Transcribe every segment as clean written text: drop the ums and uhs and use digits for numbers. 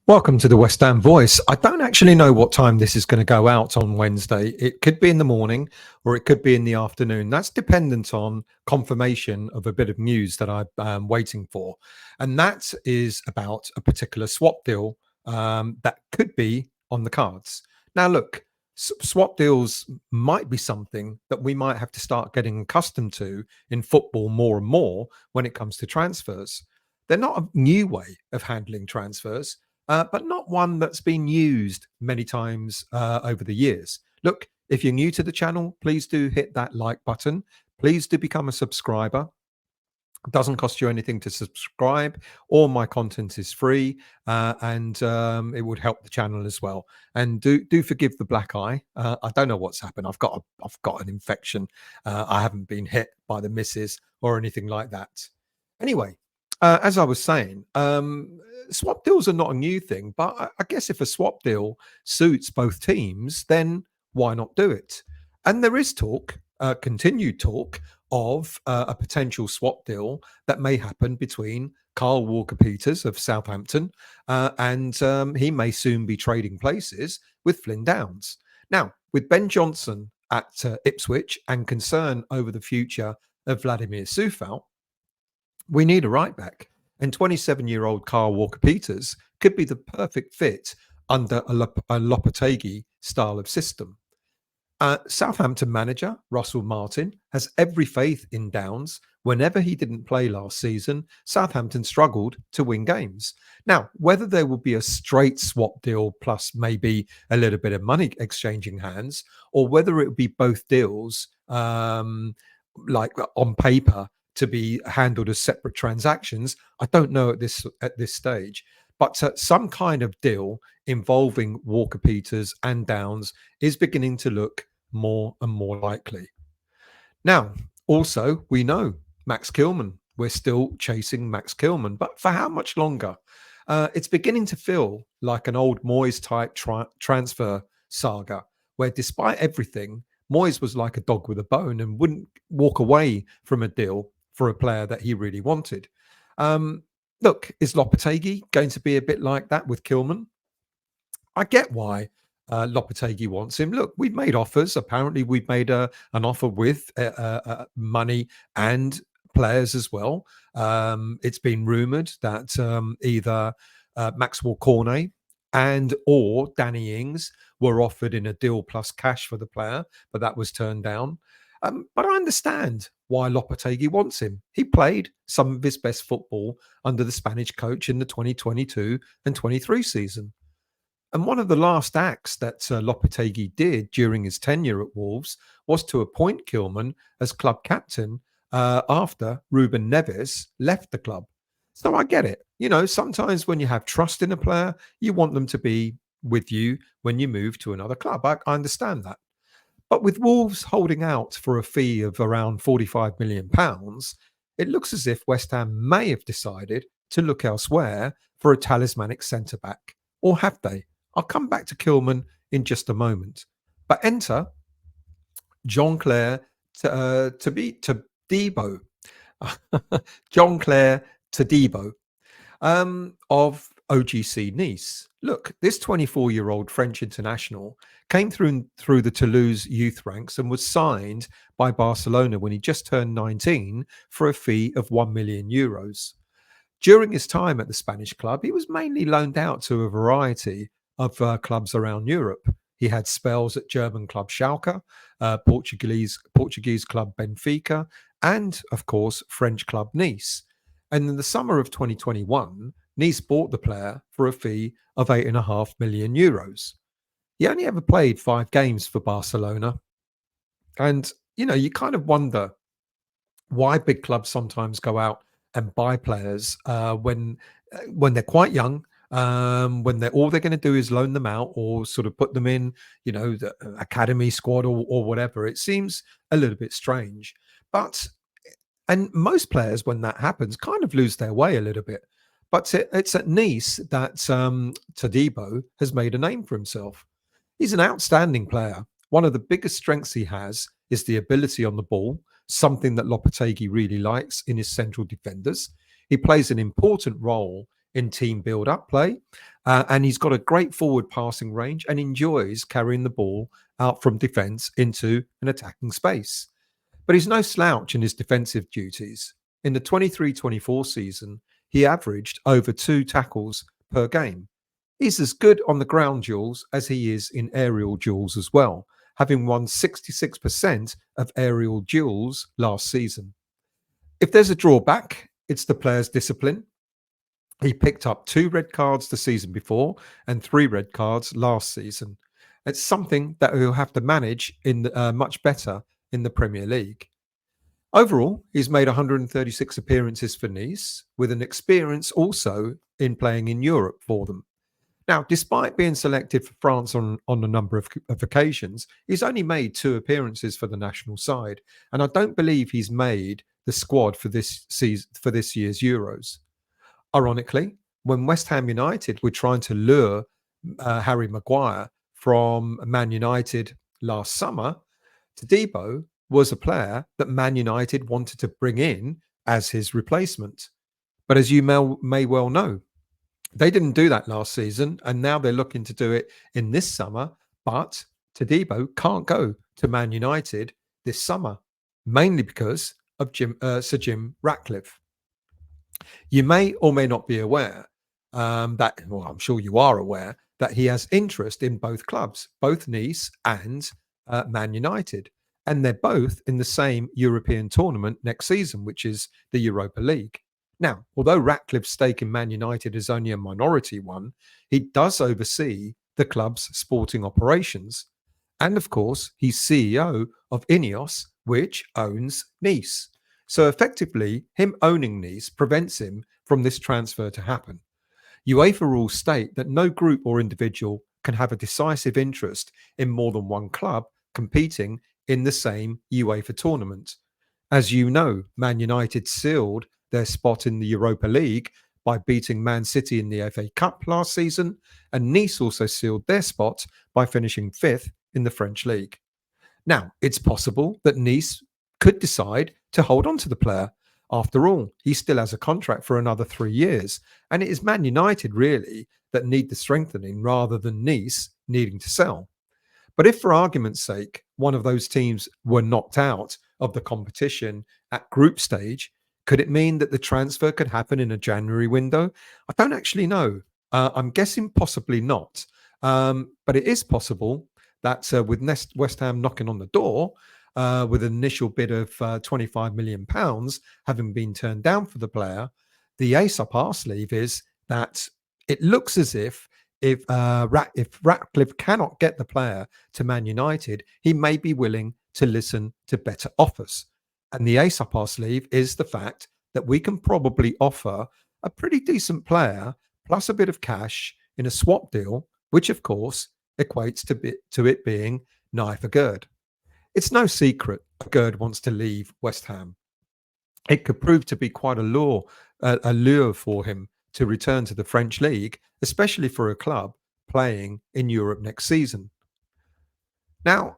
Welcome to the West Ham Voice. I don't actually know what time this is going to go out on Wednesday. It could be in the morning or it could be in the afternoon. That's dependent on confirmation of a bit of news that I'm waiting for. And that is about a particular swap deal that could be on the cards. Now, look, swap deals might be something that we might have to start getting accustomed to in football more and more when it comes to transfers. They're not a new way of handling transfers, but not one that's been used many times over the years. Look, if you're new to the channel, please do hit that like button. Please do become a subscriber. It doesn't cost you anything to subscribe. All my content is free, and it would help the channel as well. And do forgive the black eye. I don't know what's happened. I've got an infection. I haven't been hit by the missus or anything like that. Anyway, as I was saying, swap deals are not a new thing, but I guess if a swap deal suits both teams, then why not do it? And there is talk, continued talk, of a potential swap deal that may happen between Kyle Walker-Peters of Southampton, and he may soon be trading places with Flynn Downs. Now, with Ben Johnson at Ipswich and concern over the future of Vladimir Coufal, we need a right back, and 27-year-old Kyle Walker-Peters could be the perfect fit under a Lopetegui style of system. Southampton manager Russell Martin has every faith in Downs. Whenever he didn't play last season, Southampton struggled to win games. Now, whether there will be a straight swap deal plus maybe a little bit of money exchanging hands, or whether it will be both deals like on paper to be handled as separate transactions, I don't know at this stage. But some kind of deal involving Walker-Peters and Downs is beginning to look more and more likely. Now, also, we know Max Kilman. We're still chasing Max Kilman, but for how much longer? It's beginning to feel like an old Moyes type transfer saga, where despite everything, Moyes was like a dog with a bone and wouldn't walk away from a deal for a player that he really wanted. Look, is Lopetegui going to be a bit like that with Kilman? I get why Lopetegui wants him. Look, we've made offers. Apparently, we've made an offer with money and players as well. It's been rumoured that either Maxwell Cornet and or Danny Ings were offered in a deal plus cash for the player, but that was turned down. But I understand why Lopetegui wants him. He played some of his best football under the Spanish coach in the 2022 and 23 season. And one of the last acts that Lopetegui did during his tenure at Wolves was to appoint Kilman as club captain after Ruben Neves left the club. So I get it. You know, sometimes when you have trust in a player, you want them to be with you when you move to another club. I understand that. But with Wolves holding out for a fee of around £45 million, it looks as if West Ham may have decided to look elsewhere for a talismanic centre-back. Or have they? I'll come back to Kilman in just a moment. But enter Jean-Claire Todibo. Jean-Claire Todibo of OGC Nice. Look, this 24-year-old French international came through the Toulouse youth ranks and was signed by Barcelona when he just turned 19 for a fee of €1 million. During his time at the Spanish club, he was mainly loaned out to a variety of clubs around Europe. He had spells at German club Schalke, Portuguese club Benfica, and, of course, French club Nice. And in the summer of 2021, Nice bought the player for a fee of €8.5 million. He only ever played 5 games for Barcelona. And, you know, you kind of wonder why big clubs sometimes go out and buy players when they're quite young, when all they're going to do is loan them out or sort of put them in, you know, the academy squad or whatever. It seems a little bit strange. And most players, when that happens, kind of lose their way a little bit. But it's at Nice that Todibo has made a name for himself. He's an outstanding player. One of the biggest strengths he has is the ability on the ball, something that Lopetegui really likes in his central defenders. He plays an important role in team build-up play. And he's got a great forward passing range and enjoys carrying the ball out from defence into an attacking space. But he's no slouch in his defensive duties. In the 23-24 season, he averaged over 2 tackles per game. He's as good on the ground duels as he is in aerial duels as well, having won 66% of aerial duels last season. If there's a drawback, it's the player's discipline. He picked up 2 red cards the season before and 3 red cards last season. It's something that he'll have to manage much better in the Premier League. Overall, he's made 136 appearances for Nice, with an experience also in playing in Europe for them. Now, despite being selected for France on a number of occasions, he's only made 2 appearances for the national side, and I don't believe he's made the squad for this season, for this year's Euros. Ironically, when West Ham United were trying to lure Harry Maguire from Man United last summer, Todibo was a player that Man United wanted to bring in as his replacement. But as you may well know, they didn't do that last season, and now they're looking to do it in this summer. But Todibo can't go to Man United this summer, mainly because of Sir Jim Ratcliffe. You may or may not be aware that, well, I'm sure you are aware that he has interest in both clubs, both Nice and Man United. And they're both in the same European tournament next season, which is the Europa League. Now, although Ratcliffe's stake in Man United is only a minority one, he does oversee the club's sporting operations. And of course, he's CEO of Ineos, which owns Nice. So effectively, him owning Nice prevents him from this transfer to happen. UEFA rules state that no group or individual can have a decisive interest in more than one club competing in the same UEFA tournament. As you know, Man United sealed their spot in the Europa League by beating Man City in the FA Cup last season, and Nice also sealed their spot by finishing 5th in the French league. Now, it's possible that Nice could decide to hold on to the player. After all, he still has a contract for another 3 years, and it is Man United really that need the strengthening rather than Nice needing to sell. But if, for argument's sake, one of those teams were knocked out of the competition at group stage, could it mean that the transfer could happen in a January window? I don't actually know. I'm guessing possibly not. But it is possible that with West Ham knocking on the door with an initial bid of £25 million having been turned down for the player, the ace up our sleeve is that it looks as if Ratcliffe cannot get the player to Man United, he may be willing to listen to better offers. And the ace up our sleeve is the fact that we can probably offer a pretty decent player plus a bit of cash in a swap deal, which of course equates to it being Todibo Aguerd. It's no secret Aguerd wants to leave West Ham. It could prove to be quite a lure for him to return to the French league, especially for a club playing in Europe next season. Now,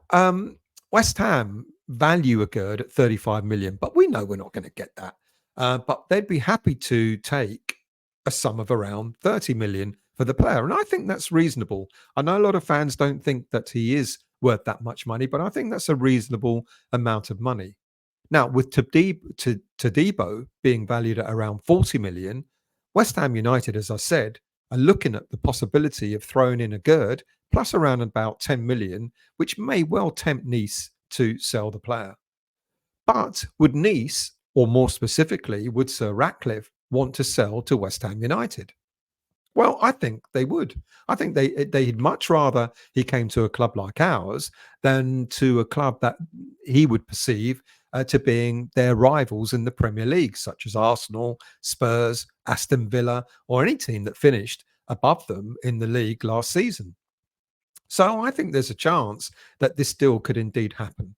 West Ham value Aguerd at 35 million, but we know we're not going to get that. But they'd be happy to take a sum of around 30 million for the player. And I think that's reasonable. I know a lot of fans don't think that he is worth that much money, but I think that's a reasonable amount of money. Now, with Todibo being valued at around 40 million, West Ham United, as I said, are looking at the possibility of throwing in Aguerd plus around about 10 million, which may well tempt Nice to sell the player. But would Nice, or more specifically, would Sir Ratcliffe want to sell to West Ham United? Well, I think they would. I think they'd much rather he came to a club like ours than to a club that he would perceive to being their rivals in the Premier League, such as Arsenal, Spurs, Aston Villa, or any team that finished above them in the league last season. So I think there's a chance that this deal could indeed happen.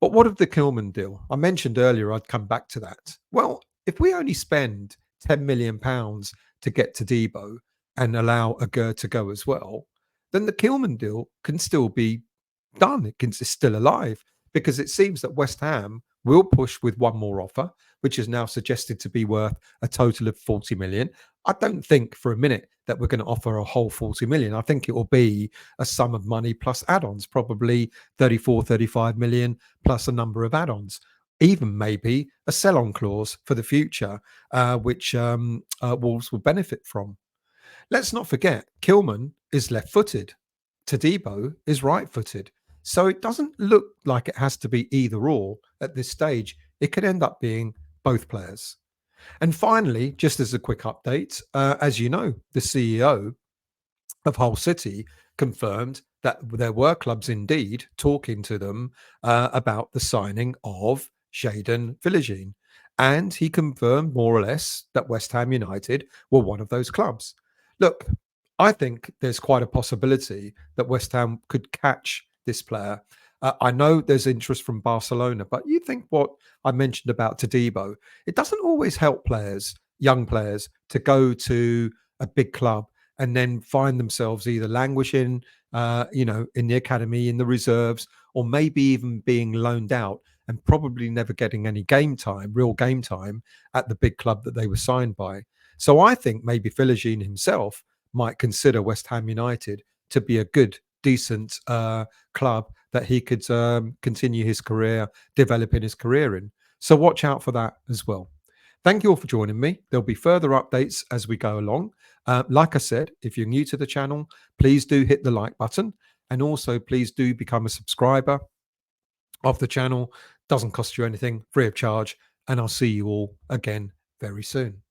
But what of the Kilman deal? I mentioned earlier I'd come back to that. Well, if we only spend £10 million to get Todibo and allow Aguerd to go as well, then the Kilman deal can still be done. It's still alive because it seems that West Ham will push with one more offer, which is now suggested to be worth a total of 40 million. I don't think for a minute that we're going to offer a whole 40 million. I think it will be a sum of money plus add-ons, probably 34, 35 million plus a number of add-ons, even maybe a sell-on clause for the future, which Wolves will benefit from. Let's not forget, Kilman is left-footed. Todibo is right-footed. So it doesn't look like it has to be either or at this stage. It could end up being both players. And finally, just as a quick update, as you know, the CEO of Hull City confirmed that there were clubs indeed talking to them about the signing of Jadon Philogene. And he confirmed more or less that West Ham United were one of those clubs. Look, I think there's quite a possibility that West Ham could catch this player. I know there's interest from Barcelona, but you think what I mentioned about Todibo, it doesn't always help players, young players, to go to a big club and then find themselves either languishing, in the academy, in the reserves, or maybe even being loaned out and probably never getting any game time, real game time at the big club that they were signed by. So I think maybe Philogene himself might consider West Ham United to be a good, decent club that he could continue his career, developing his career in. So watch out for that as well. Thank you all for joining me. There'll be further updates as we go along. Like I said, if you're new to the channel, please do hit the like button. And also, please do become a subscriber of the channel. Doesn't cost you anything, free of charge. And I'll see you all again very soon.